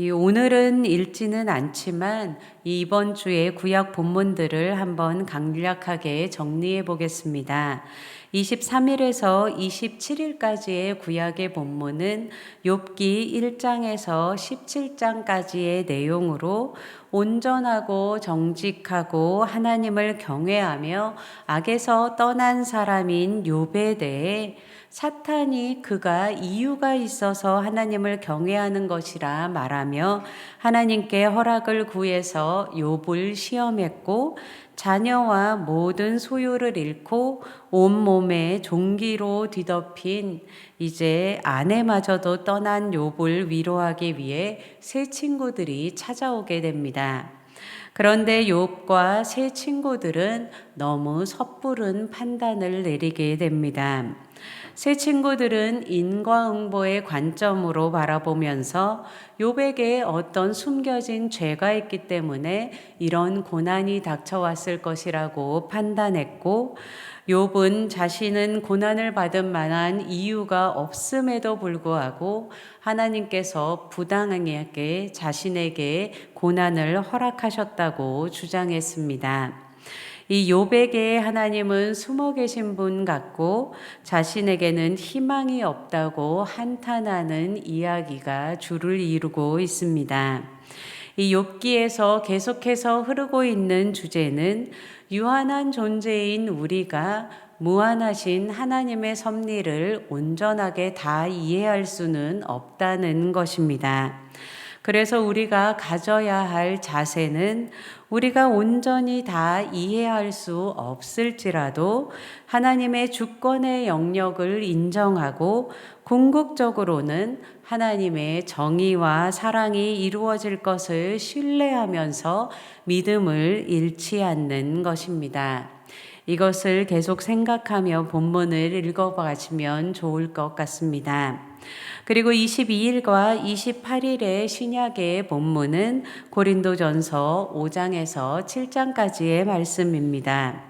오늘은 읽지는 않지만 이번 주에 구약 본문들을 한번 간략하게 정리해 보겠습니다. 23일에서 27일까지의 구약의 본문은 욥기 1장에서 17장까지의 내용으로 온전하고 정직하고 하나님을 경외하며 악에서 떠난 사람인 욥에 대해 사탄이 그가 이유가 있어서 하나님을 경외하는 것이라 말하며 하나님께 허락을 구해서 욥을 시험했고 자녀와 모든 소유를 잃고 온몸에 종기로 뒤덮인 이제 아내마저도 떠난 욥을 위로하기 위해 세 친구들이 찾아오게 됩니다. 그런데 욥과 세 친구들은 너무 섣부른 판단을 내리게 됩니다. 세 친구들은 인과응보의 관점으로 바라보면서 욥에게 어떤 숨겨진 죄가 있기 때문에 이런 고난이 닥쳐왔을 것이라고 판단했고, 욥은 자신은 고난을 받은 만한 이유가 없음에도 불구하고 하나님께서 부당하게 자신에게 고난을 허락하셨다고 주장했습니다. 이 욥에게 하나님은 숨어 계신 분 같고 자신에게는 희망이 없다고 한탄하는 이야기가 줄을 이루고 있습니다. 이 욥기에서 계속해서 흐르고 있는 주제는 유한한 존재인 우리가 무한하신 하나님의 섭리를 온전하게 다 이해할 수는 없다는 것입니다. 그래서 우리가 가져야 할 자세는 우리가 온전히 다 이해할 수 없을지라도 하나님의 주권의 영역을 인정하고 궁극적으로는 하나님의 정의와 사랑이 이루어질 것을 신뢰하면서 믿음을 잃지 않는 것입니다. 이것을 계속 생각하며 본문을 읽어가시면 좋을 것 같습니다. 그리고 22일과 28일의 신약의 본문은 고린도전서 5장에서 7장까지의 말씀입니다.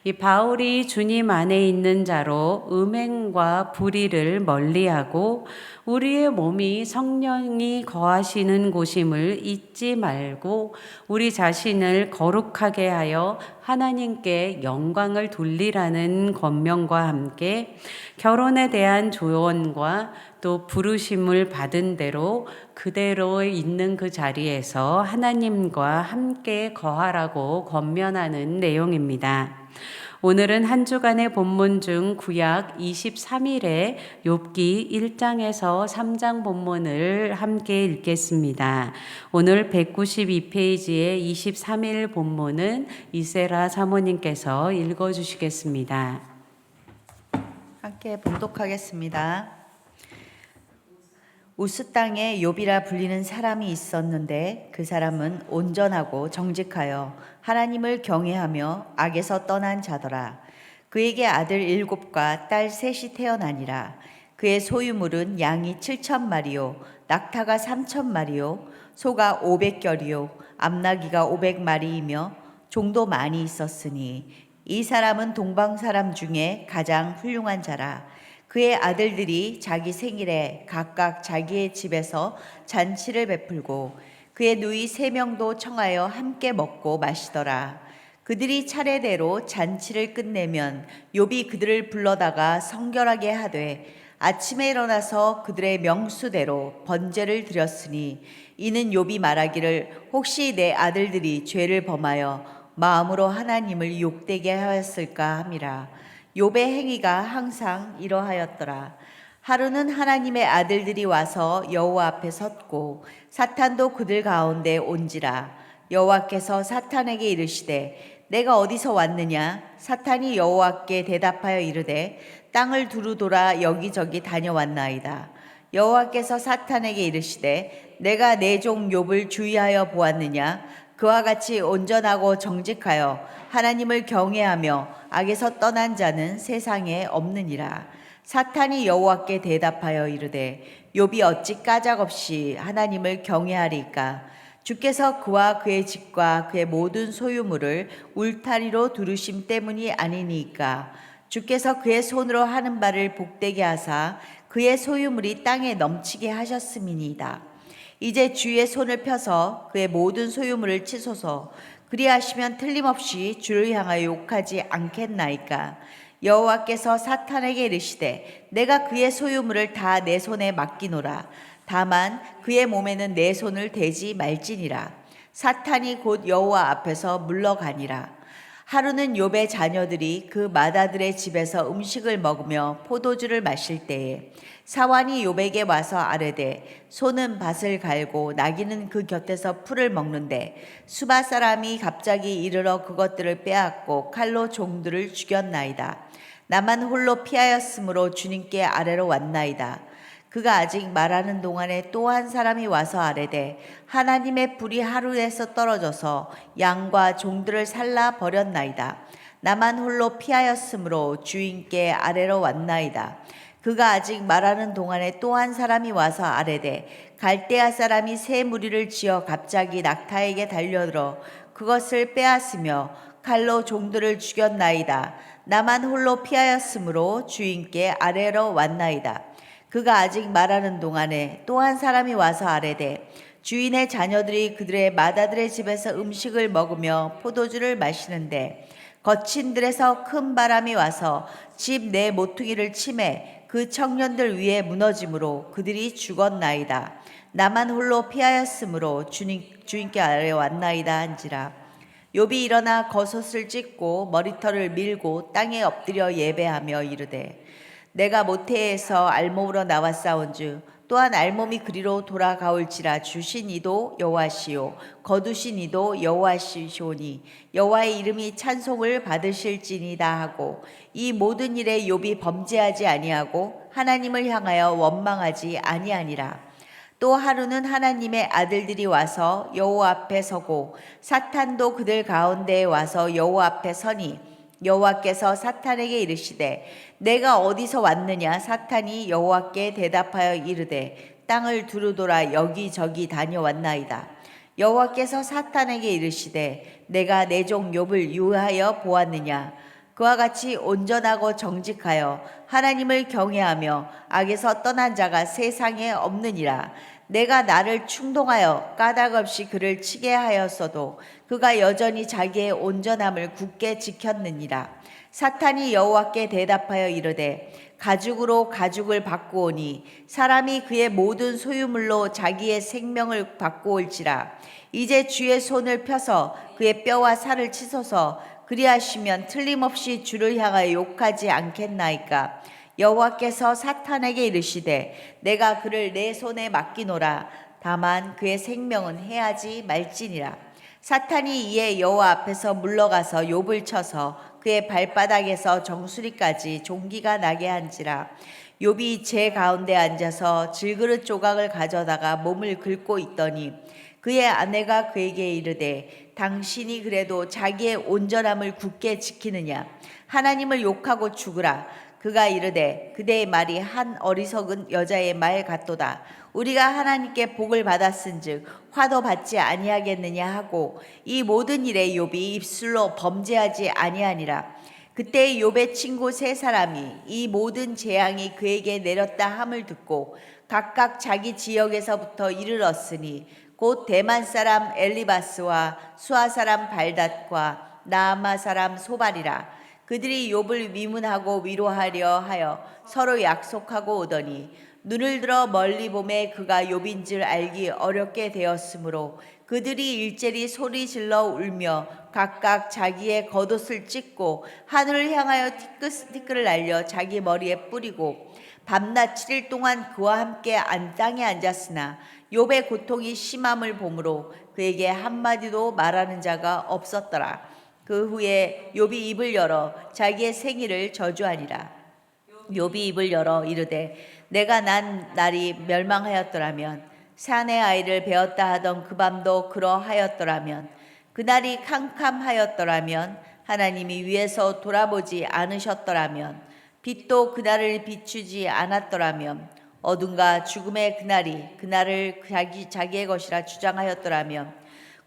이 바울이 주님 안에 있는 자로 음행과 불의를 멀리하고 우리의 몸이 성령이 거하시는 곳임을 잊지 말고 우리 자신을 거룩하게 하여 하나님께 영광을 돌리라는 권명과 함께 결혼에 대한 조언과 또 부르심을 받은 대로 그대로 있는 그 자리에서 하나님과 함께 거하라고 권면하는 내용입니다. 오늘은 한 주간의 본문 중 구약 23일에 욥기 1장에서 3장 본문을 함께 읽겠습니다. 오늘 192페이지의 23일 본문은 이세라 사모님께서 읽어주시겠습니다. 함께 봉독하겠습니다. 우스 땅에 욥이라 불리는 사람이 있었는데 그 사람은 온전하고 정직하여 하나님을 경외하며 악에서 떠난 자더라. 그에게 아들 7과 딸 3이 태어나니라. 그의 소유물은 양이 7,000마리요 낙타가 3,000마리요 소가 500결이요 암나귀가 500마리이며 종도 많이 있었으니 이 사람은 동방 사람 중에 가장 훌륭한 자라. 그의 아들들이 자기 생일에 각각 자기의 집에서 잔치를 베풀고 그의 누이 3명도 청하여 함께 먹고 마시더라. 그들이 차례대로 잔치를 끝내면 욥이 그들을 불러다가 성결하게 하되 아침에 일어나서 그들의 명수대로 번제를 드렸으니 이는 욥이 말하기를 혹시 내 아들들이 죄를 범하여 마음으로 하나님을 욕되게 하였을까 함이라. 욥의 행위가 항상 이러하였더라. 하루는 하나님의 아들들이 와서 여호와 앞에 섰고 사탄도 그들 가운데 온지라. 여호와께서 사탄에게 이르시되 내가 어디서 왔느냐? 사탄이 여호와께 대답하여 이르되 땅을 두루 돌아 여기저기 다녀왔나이다. 여호와께서 사탄에게 이르시되 내가 내 종 욥을 주의하여 보았느냐? 그와 같이 온전하고 정직하여 하나님을 경외하며 악에서 떠난 자는 세상에 없느니라. 사탄이 여호와께 대답하여 이르되 욥이 어찌 까닭없이 하나님을 경외하리까? 주께서 그와 그의 집과 그의 모든 소유물을 울타리로 두르심 때문이 아니니까. 주께서 그의 손으로 하는 바를 복되게 하사 그의 소유물이 땅에 넘치게 하셨음이니이다. 이제 주의 손을 펴서 그의 모든 소유물을 치소서. 그리하시면 틀림없이 주를 향하여 욕하지 않겠나이까. 여호와께서 사탄에게 이르시되 내가 그의 소유물을 다 내 손에 맡기노라. 다만 그의 몸에는 내 손을 대지 말지니라. 사탄이 곧 여호와 앞에서 물러가니라. 하루는 욥의 자녀들이 그 마다들의 집에서 음식을 먹으며 포도주를 마실 때에 사환이 욥에게 와서 아뢰되 소는 밭을 갈고 나귀는 그 곁에서 풀을 먹는데 수바 사람이 갑자기 이르러 그것들을 빼앗고 칼로 종들을 죽였나이다. 나만 홀로 피하였으므로 주님께 아래로 왔나이다. 그가 아직 말하는 동안에 또 한 사람이 와서 아뢰되 하나님의 불이 하루에서 떨어져서 양과 종들을 살라 버렸나이다. 나만 홀로 피하였으므로 주인께 아래로 왔나이다. 그가 아직 말하는 동안에 또 한 사람이 와서 아뢰되 갈대아 사람이 새 무리를 지어 갑자기 낙타에게 달려들어 그것을 빼앗으며 칼로 종들을 죽였나이다. 나만 홀로 피하였으므로 주인께 아래로 왔나이다. 그가 아직 말하는 동안에 또 한 사람이 와서 아뢰되 주인의 자녀들이 그들의 마다들의 집에서 음식을 먹으며 포도주를 마시는데 거친 들에서 큰 바람이 와서 집 내 모퉁이를 치매 그 청년들 위에 무너짐으로 그들이 죽었나이다. 나만 홀로 피하였으므로 주인께 아래 왔나이다 한지라. 욥이 일어나 겉옷을 찢고 머리털을 밀고 땅에 엎드려 예배하며 이르되 내가 모태에서 알몸으로 나왔사온즉 또한 알몸이 그리로 돌아가올지라. 주신 이도 여호와시요 거두신 이도 여호와시오니 여호와의 이름이 찬송을 받으실지니다 하고 이 모든 일에 욥이 범죄하지 아니하고 하나님을 향하여 원망하지 아니하니라. 또 하루는 하나님의 아들들이 와서 여호와 앞에 서고 사탄도 그들 가운데에 와서 여호와 앞에 서니 여호와께서 사탄에게 이르시되 내가 어디서 왔느냐. 사탄이 여호와께 대답하여 이르되 땅을 두루돌아 여기저기 다녀왔나이다. 여호와께서 사탄에게 이르시되 내가 내 종 욥을 유하여 보았느냐. 그와 같이 온전하고 정직하여 하나님을 경외하며 악에서 떠난 자가 세상에 없느니라. 내가 나를 충동하여 까닭없이 그를 치게 하였어도 그가 여전히 자기의 온전함을 굳게 지켰느니라. 사탄이 여호와께 대답하여 이르되 가죽으로 가죽을 바꾸오니 사람이 그의 모든 소유물로 자기의 생명을 바꾸올지라. 이제 주의 손을 펴서 그의 뼈와 살을 치소서. 그리하시면 틀림없이 주를 향하여 욕하지 않겠나이까. 여호와께서 사탄에게 이르시되 내가 그를 내 손에 맡기노라. 다만 그의 생명은 해하지 말지니라. 사탄이 이에 여호와 앞에서 물러가서 욥을 쳐서 그의 발바닥에서 정수리까지 종기가 나게 한지라. 욥이 제 가운데 앉아서 질그릇 조각을 가져다가 몸을 긁고 있더니 그의 아내가 그에게 이르되 당신이 그래도 자기의 온전함을 굳게 지키느냐. 하나님을 욕하고 죽으라. 그가 이르되 그대의 말이 한 어리석은 여자의 말 같도다. 우리가 하나님께 복을 받았은즉 화도 받지 아니하겠느냐 하고 이 모든 일에 욥이 입술로 범죄하지 아니하니라. 그때 욥의 친구 세 사람이 이 모든 재앙이 그에게 내렸다 함을 듣고 각각 자기 지역에서부터 이르렀으니 곧 대만 사람 엘리바스와 수아 사람 발닷과 나아마 사람 소발이라. 그들이 욥을 위문하고 위로하려 하여 서로 약속하고 오더니 눈을 들어 멀리 보매 그가 욥인 줄 알기 어렵게 되었으므로 그들이 일제리 소리 질러 울며 각각 자기의 겉옷을 찢고 하늘을 향하여 티끌을 날려 자기 머리에 뿌리고 밤낮 7일 동안 그와 함께 땅에 앉았으나 욥의 고통이 심함을 보므로 그에게 한마디도 말하는 자가 없었더라. 그 후에 욥이 입을 열어 자기의 생일을 저주하니라. 욥이 입을 열어 이르되 내가 난 날이 멸망하였더라면 사내 아이를 베었다 하던 그 밤도 그러하였더라면 그날이 캄캄하였더라면 하나님이 위에서 돌아보지 않으셨더라면 빛도 그날을 비추지 않았더라면 어둠과 죽음의 그날을 자기의 것이라 주장하였더라면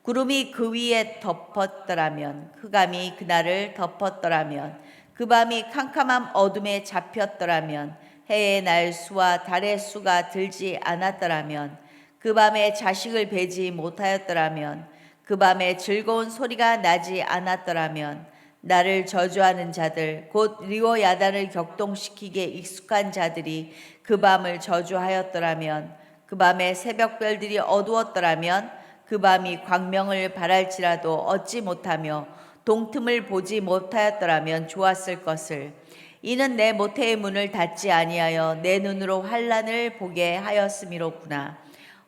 구름이 그 위에 덮었더라면 흑암이 그날을 덮었더라면 그 밤이 캄캄한 어둠에 잡혔더라면 해의 날 수와 달의 수가 들지 않았더라면 그 밤에 자식을 베지 못하였더라면, 그 밤에 즐거운 소리가 나지 않았더라면, 나를 저주하는 자들 곧 리워야단을 격동시키게 익숙한 자들이 그 밤을 저주하였더라면, 그 밤에 새벽별들이 어두웠더라면, 그 밤이 광명을 발할지라도 얻지 못하며 동틈을 보지 못하였더라면 좋았을 것을. 이는 내 모태의 문을 닫지 아니하여 내 눈으로 환난을 보게 하였음이로구나.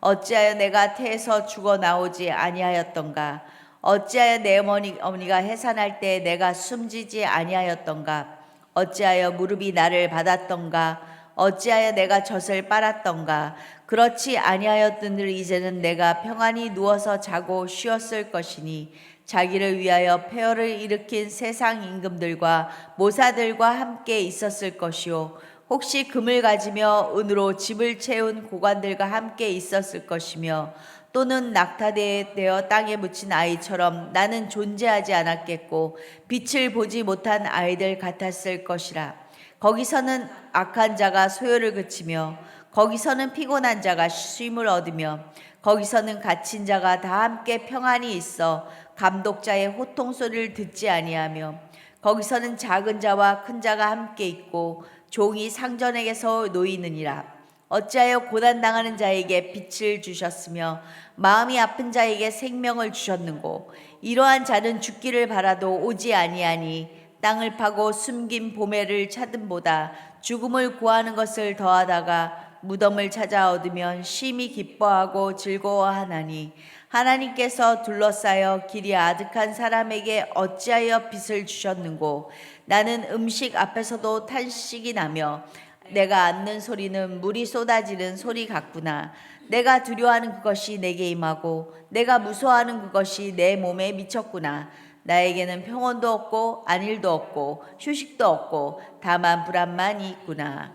어찌하여 내가 태에서 죽어 나오지 아니하였던가? 어찌하여 내 어머니가 해산할 때 내가 숨지지 아니하였던가? 어찌하여 무릎이 나를 받았던가? 어찌하여 내가 젖을 빨았던가? 그렇지 아니하였던들 이제는 내가 평안히 누워서 자고 쉬었을 것이니, 자기를 위하여 폐허를 일으킨 세상 임금들과 모사들과 함께 있었을 것이요, 혹시 금을 가지며 은으로 집을 채운 고관들과 함께 있었을 것이며, 또는 낙타되어 땅에 묻힌 아이처럼 나는 존재하지 않았겠고 빛을 보지 못한 아이들 같았을 것이라. 거기서는 악한 자가 소요를 그치며, 거기서는 피곤한 자가 쉼을 얻으며, 거기서는 갇힌 자가 다 함께 평안히 있어 감독자의 호통 소리를 듣지 아니하며, 거기서는 작은 자와 큰 자가 함께 있고 종이 상전에게서 놓이느니라. 어찌하여 고난당하는 자에게 빛을 주셨으며 마음이 아픈 자에게 생명을 주셨는고, 이러한 자는 죽기를 바라도 오지 아니하니 땅을 파고 숨긴 보배를 찾음보다 죽음을 구하는 것을 더하다가 무덤을 찾아 얻으면 심히 기뻐하고 즐거워하나니, 하나님께서 둘러싸여 길이 아득한 사람에게 어찌하여 빛을 주셨는고, 나는 음식 앞에서도 탄식이 나며 내가 앉는 소리는 물이 쏟아지는 소리 같구나. 내가 두려워하는 그것이 내게 임하고 내가 무서워하는 그것이 내 몸에 미쳤구나. 나에게는 평온도 없고 안일도 없고 휴식도 없고 다만 불안만이 있구나.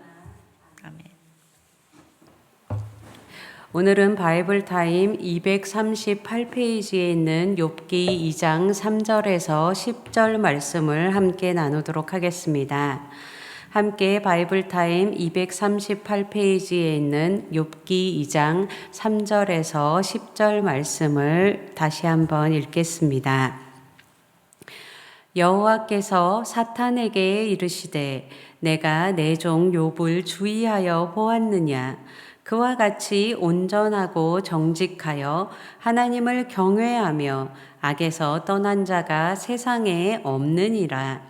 아멘. 오늘은 바이블 타임 238페이지에 있는 욥기 2장 3절에서 10절 말씀을 함께 나누도록 하겠습니다. 함께 바이블 타임 238페이지에 있는 욥기 2장 3절에서 10절 말씀을 다시 한번 읽겠습니다. 여호와께서 사탄에게 이르시되 내가 내 종 욥을 주의하여 보았느냐. 그와 같이 온전하고 정직하여 하나님을 경외하며 악에서 떠난 자가 세상에 없느니라.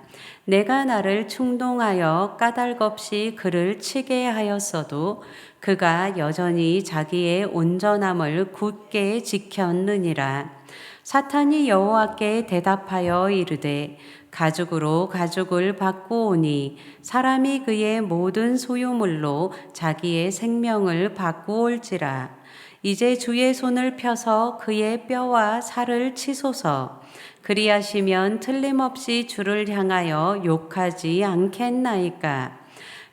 내가 나를 충동하여 까닭없이 그를 치게 하였어도 그가 여전히 자기의 온전함을 굳게 지켰느니라. 사탄이 여호와께 대답하여 이르되 가죽으로 가죽을 바꾸오니 사람이 그의 모든 소유물로 자기의 생명을 바꾸올지라. 이제 주의 손을 펴서 그의 뼈와 살을 치소서. 그리하시면 틀림없이 주를 향하여 욕하지 않겠나이까.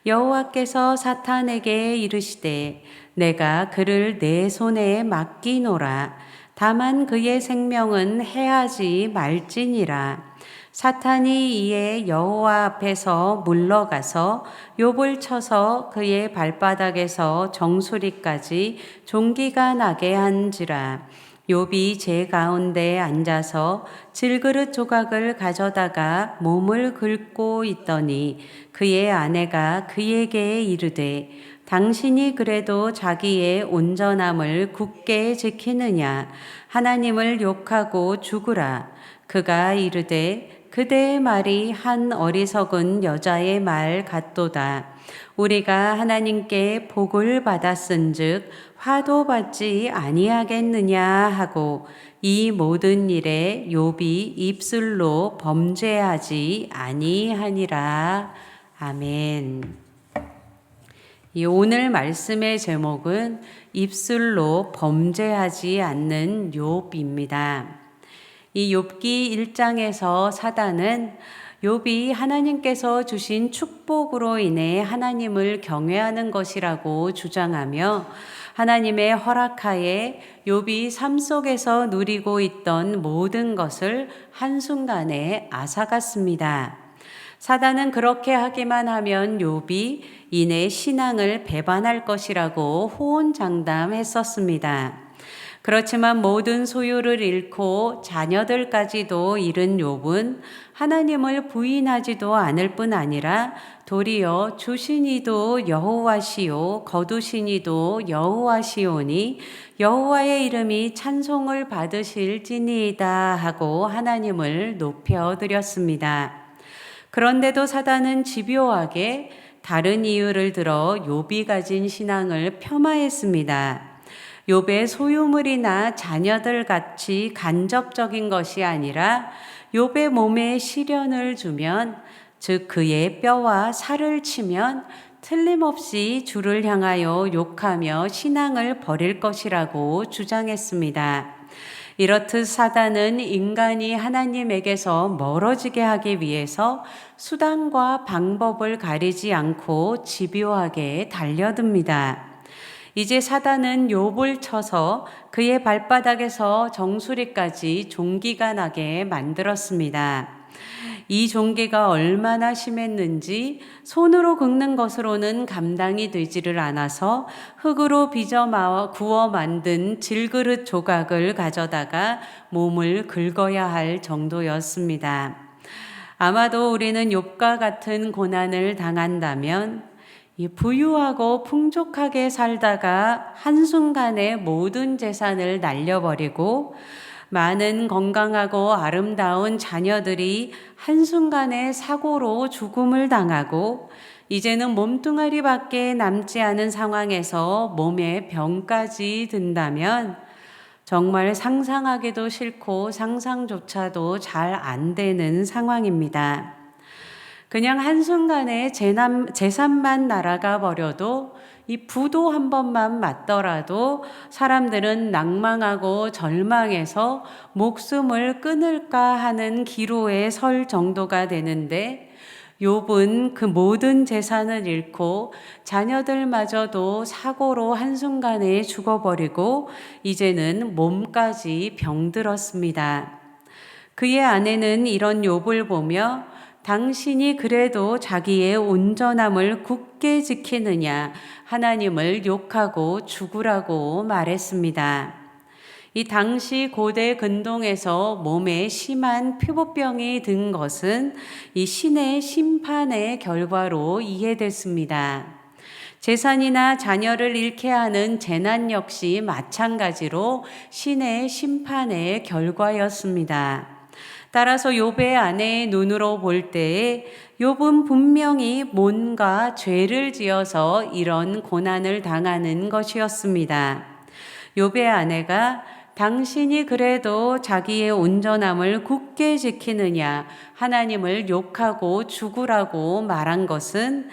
여호와께서 사탄에게 이르시되 내가 그를 내 손에 맡기노라. 다만 그의 생명은 해하지 말지니라. 사탄이 이에 여호와 앞에서 물러가서 욥을 쳐서 그의 발바닥에서 정수리까지 종기가 나게 한지라. 욥이 제 가운데 앉아서 질그릇 조각을 가져다가 몸을 긁고 있더니 그의 아내가 그에게 이르되 당신이 그래도 자기의 온전함을 굳게 지키느냐. 하나님을 욕하고 죽으라. 그가 이르되 그대의 말이 한 어리석은 여자의 말 같도다. 우리가 하나님께 복을 받았은즉 화도 받지 아니하겠느냐 하고 이 모든 일에 욥이 입술로 범죄하지 아니하니라. 아멘. 이 오늘 말씀의 제목은 입술로 범죄하지 않는 욥입니다. 이 욥기 1장에서 사단은 욥이 하나님께서 주신 축복으로 인해 하나님을 경외하는 것이라고 주장하며 하나님의 허락하에 욥이 삶 속에서 누리고 있던 모든 것을 한순간에 앗아갔습니다. 사단은 그렇게 하기만 하면 욥이 이내 신앙을 배반할 것이라고 호언장담했었습니다. 그렇지만 모든 소유를 잃고 자녀들까지도 잃은 욥은 하나님을 부인하지도 않을 뿐 아니라 도리어 주시니도 여호와시요 거두시니도 여호와시오니 여호와의 이름이 찬송을 받으실지니이다 하고 하나님을 높여드렸습니다. 그런데도 사단은 집요하게 다른 이유를 들어 욥이 가진 신앙을 폄하했습니다. 욥의 소유물이나 자녀들 같이 간접적인 것이 아니라 욥의 몸에 시련을 주면, 즉 그의 뼈와 살을 치면 틀림없이 주를 향하여 욕하며 신앙을 버릴 것이라고 주장했습니다. 이렇듯 사단은 인간이 하나님에게서 멀어지게 하기 위해서 수단과 방법을 가리지 않고 집요하게 달려듭니다. 이제 사단은 욥을 쳐서 그의 발바닥에서 정수리까지 종기가 나게 만들었습니다. 이 종기가 얼마나 심했는지 손으로 긁는 것으로는 감당이 되지를 않아서 흙으로 빚어 구워 만든 질그릇 조각을 가져다가 몸을 긁어야 할 정도였습니다. 아마도 우리는 욥과 같은 고난을 당한다면 이 부유하고 풍족하게 살다가 한순간에 모든 재산을 날려버리고 많은 건강하고 아름다운 자녀들이 한순간에 사고로 죽음을 당하고 이제는 몸뚱아리밖에 남지 않은 상황에서 몸에 병까지 든다면 정말 상상하기도 싫고 상상조차도 잘 안 되는 상황입니다. 그냥 한순간에 재산만 날아가 버려도 이 부도 한 번만 맞더라도 사람들은 낭망하고 절망해서 목숨을 끊을까 하는 기로에 설 정도가 되는데 욥은 그 모든 재산을 잃고 자녀들마저도 사고로 한순간에 죽어버리고 이제는 몸까지 병들었습니다. 그의 아내는 이런 욥을 보며 당신이 그래도 자기의 온전함을 굳게 지키느냐 하나님을 욕하고 죽으라고 말했습니다. 이 당시 고대 근동에서 몸에 심한 피부병이 든 것은 이 신의 심판의 결과로 이해됐습니다. 재산이나 자녀를 잃게 하는 재난 역시 마찬가지로 신의 심판의 결과였습니다. 따라서 욥의 아내의 눈으로 볼 때에 욥은 분명히 뭔가 죄를 지어서 이런 고난을 당하는 것이었습니다. 욥의 아내가 당신이 그래도 자기의 온전함을 굳게 지키느냐 하나님을 욕하고 죽으라고 말한 것은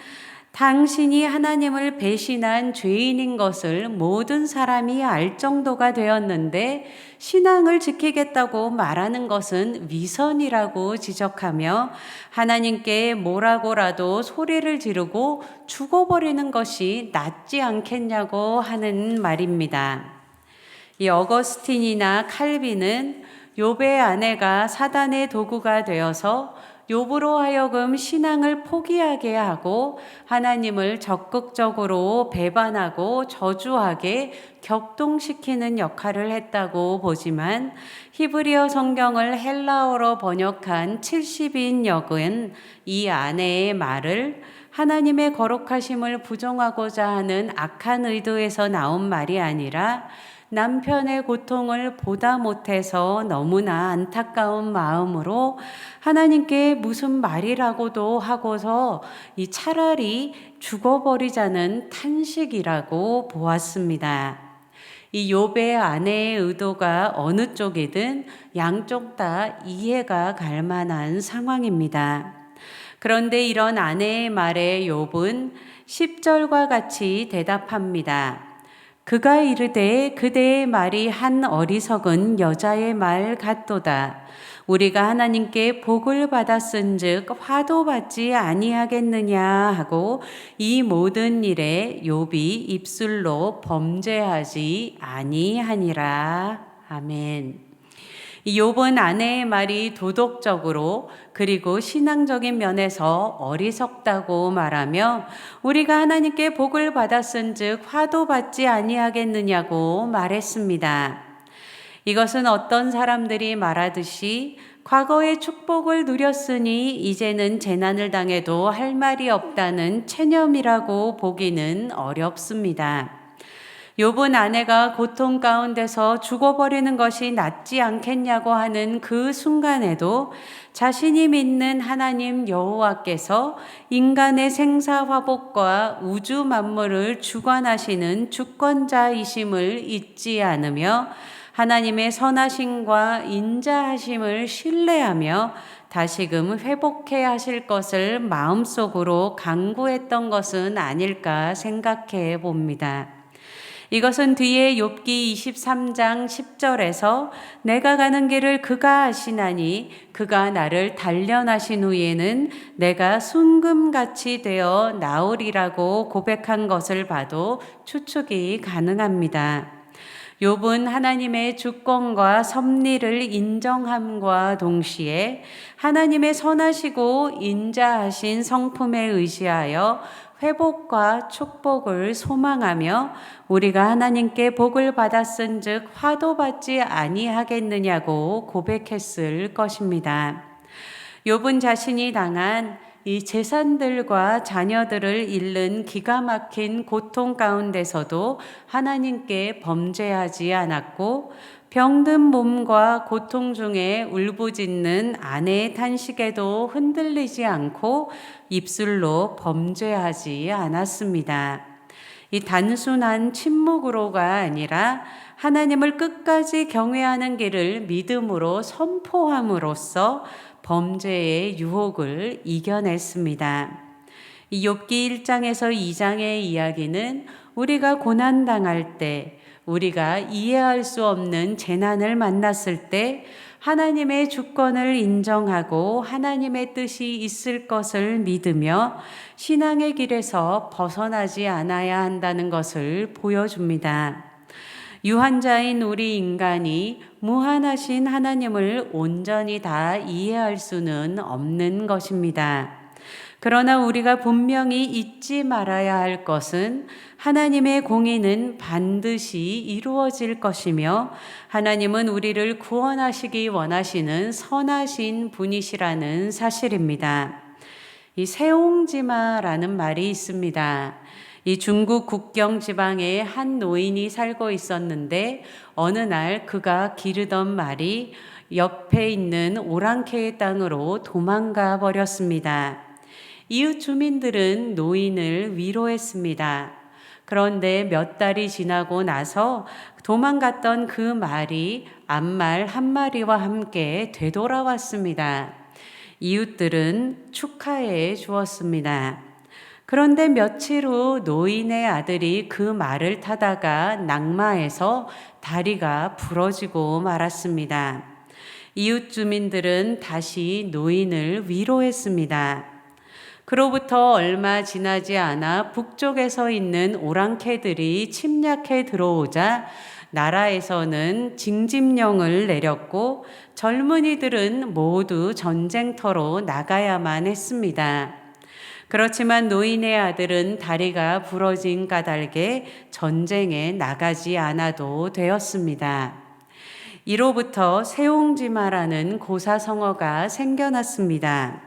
당신이 하나님을 배신한 죄인인 것을 모든 사람이 알 정도가 되었는데 신앙을 지키겠다고 말하는 것은 위선이라고 지적하며 하나님께 뭐라고라도 소리를 지르고 죽어버리는 것이 낫지 않겠냐고 하는 말입니다. 이 어거스틴이나 칼빈은 욥의 아내가 사단의 도구가 되어서 욥으로 하여금 신앙을 포기하게 하고 하나님을 적극적으로 배반하고 저주하게 격동시키는 역할을 했다고 보지만 히브리어 성경을 헬라어로 번역한 70인 역은 이 아내의 말을 하나님의 거룩하심을 부정하고자 하는 악한 의도에서 나온 말이 아니라 남편의 고통을 보다 못해서 너무나 안타까운 마음으로 하나님께 무슨 말이라고도 하고서 이 차라리 죽어버리자는 탄식이라고 보았습니다. 이 욥의 아내의 의도가 어느 쪽이든 양쪽 다 이해가 갈 만한 상황입니다. 그런데 이런 아내의 말에 욥은 10절과 같이 대답합니다. 그가 이르되 그대의 말이 한 어리석은 여자의 말 같도다. 우리가 하나님께 복을 받았은즉 화도 받지 아니하겠느냐 하고 이 모든 일에 욥이 입술로 범죄하지 아니하니라. 아멘. 이 욥은 아내의 말이 도덕적으로 그리고 신앙적인 면에서 어리석다고 말하며 우리가 하나님께 복을 받았은즉 화도 받지 아니하겠느냐고 말했습니다. 이것은 어떤 사람들이 말하듯이 과거의 축복을 누렸으니 이제는 재난을 당해도 할 말이 없다는 체념이라고 보기는 어렵습니다. 욥은 아내가 고통 가운데서 죽어버리는 것이 낫지 않겠냐고 하는 그 순간에도 자신이 믿는 하나님 여호와께서 인간의 생사화복과 우주 만물을 주관하시는 주권자이심을 잊지 않으며 하나님의 선하심과 인자하심을 신뢰하며 다시금 회복해 하실 것을 마음속으로 간구했던 것은 아닐까 생각해 봅니다. 이것은 뒤에 욥기 23장 10절에서 내가 가는 길을 그가 아시나니 그가 나를 단련하신 후에는 내가 순금같이 되어 나오리라고 고백한 것을 봐도 추측이 가능합니다. 욥은 하나님의 주권과 섭리를 인정함과 동시에 하나님의 선하시고 인자하신 성품에 의지하여 회복과 축복을 소망하며 우리가 하나님께 복을 받았은즉 화도 받지 아니하겠느냐고 고백했을 것입니다. 욥은 자신이 당한 이 재산들과 자녀들을 잃는 기가 막힌 고통 가운데서도 하나님께 범죄하지 않았고 병든 몸과 고통 중에 울부짖는 아내의 탄식에도 흔들리지 않고 입술로 범죄하지 않았습니다. 이 단순한 침묵으로가 아니라 하나님을 끝까지 경외하는 길을 믿음으로 선포함으로써 범죄의 유혹을 이겨냈습니다. 이 욥기 1장에서 2장의 이야기는 우리가 고난당할 때, 우리가 이해할 수 없는 재난을 만났을 때 하나님의 주권을 인정하고 하나님의 뜻이 있을 것을 믿으며 신앙의 길에서 벗어나지 않아야 한다는 것을 보여줍니다. 유한자인 우리 인간이 무한하신 하나님을 온전히 다 이해할 수는 없는 것입니다. 그러나 우리가 분명히 잊지 말아야 할 것은 하나님의 공의는 반드시 이루어질 것이며 하나님은 우리를 구원하시기 원하시는 선하신 분이시라는 사실입니다. 이 세옹지마라는 말이 있습니다. 이 중국 국경 지방에 한 노인이 살고 있었는데 어느 날 그가 기르던 말이 옆에 있는 오랑캐의 땅으로 도망가 버렸습니다. 이웃 주민들은 노인을 위로했습니다. 그런데 몇 달이 지나고 나서 도망갔던 그 말이 암말 한 마리와 함께 되돌아왔습니다. 이웃들은 축하해 주었습니다. 그런데 며칠 후 노인의 아들이 그 말을 타다가 낙마해서 다리가 부러지고 말았습니다. 이웃 주민들은 다시 노인을 위로했습니다. 그로부터 얼마 지나지 않아 북쪽에서 있는 오랑캐들이 침략해 들어오자 나라에서는 징집령을 내렸고 젊은이들은 모두 전쟁터로 나가야만 했습니다. 그렇지만 노인의 아들은 다리가 부러진 까닭에 전쟁에 나가지 않아도 되었습니다. 이로부터 세옹지마라는 고사성어가 생겨났습니다.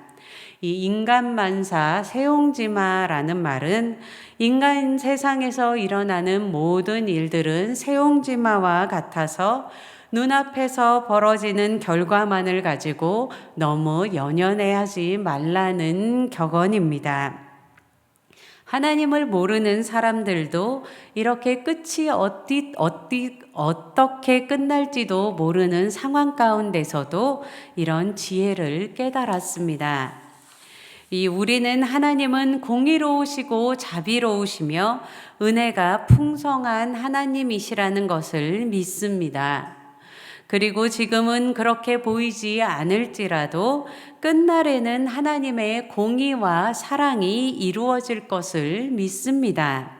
이 인간만사 세옹지마라는 말은 인간 세상에서 일어나는 모든 일들은 세옹지마와 같아서 눈앞에서 벌어지는 결과만을 가지고 너무 연연해하지 말라는 격언입니다. 하나님을 모르는 사람들도 이렇게 끝이 어떻게 끝날지도 모르는 상황 가운데서도 이런 지혜를 깨달았습니다. 우리는 하나님은 공의로우시고 자비로우시며 은혜가 풍성한 하나님이시라는 것을 믿습니다. 그리고 지금은 그렇게 보이지 않을지라도 끝날에는 하나님의 공의와 사랑이 이루어질 것을 믿습니다.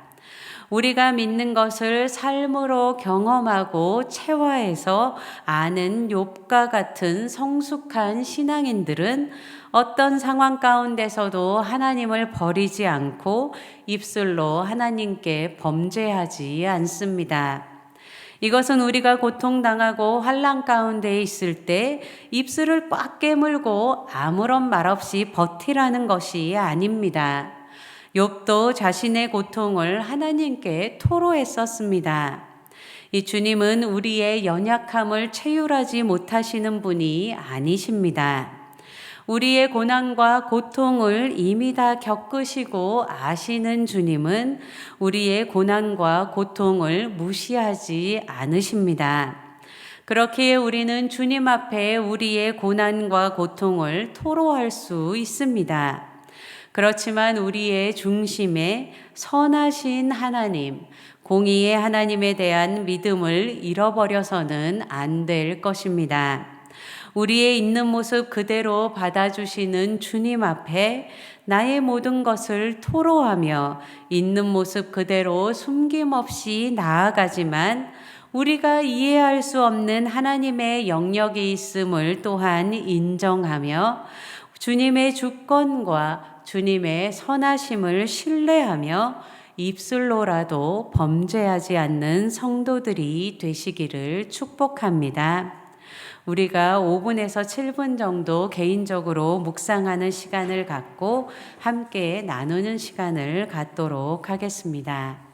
우리가 믿는 것을 삶으로 경험하고 체화해서 아는 욥과 같은 성숙한 신앙인들은 어떤 상황 가운데서도 하나님을 버리지 않고 입술로 하나님께 범죄하지 않습니다. 이것은 우리가 고통당하고 환난 가운데 있을 때 입술을 꽉 깨물고 아무런 말 없이 버티라는 것이 아닙니다. 욥도 자신의 고통을 하나님께 토로했었습니다. 이 주님은 우리의 연약함을 체휼하지 못하시는 분이 아니십니다. 우리의 고난과 고통을 이미 다 겪으시고 아시는 주님은 우리의 고난과 고통을 무시하지 않으십니다. 그렇기에 우리는 주님 앞에 우리의 고난과 고통을 토로할 수 있습니다. 그렇지만 우리의 중심에 선하신 하나님, 공의의 하나님에 대한 믿음을 잃어버려서는 안 될 것입니다. 우리의 있는 모습 그대로 받아주시는 주님 앞에 나의 모든 것을 토로하며 있는 모습 그대로 숨김없이 나아가지만 우리가 이해할 수 없는 하나님의 영역이 있음을 또한 인정하며 주님의 주권과 주님의 선하심을 신뢰하며 입술로라도 범죄하지 않는 성도들이 되시기를 축복합니다. 우리가 5분에서 7분 정도 개인적으로 묵상하는 시간을 갖고 함께 나누는 시간을 갖도록 하겠습니다.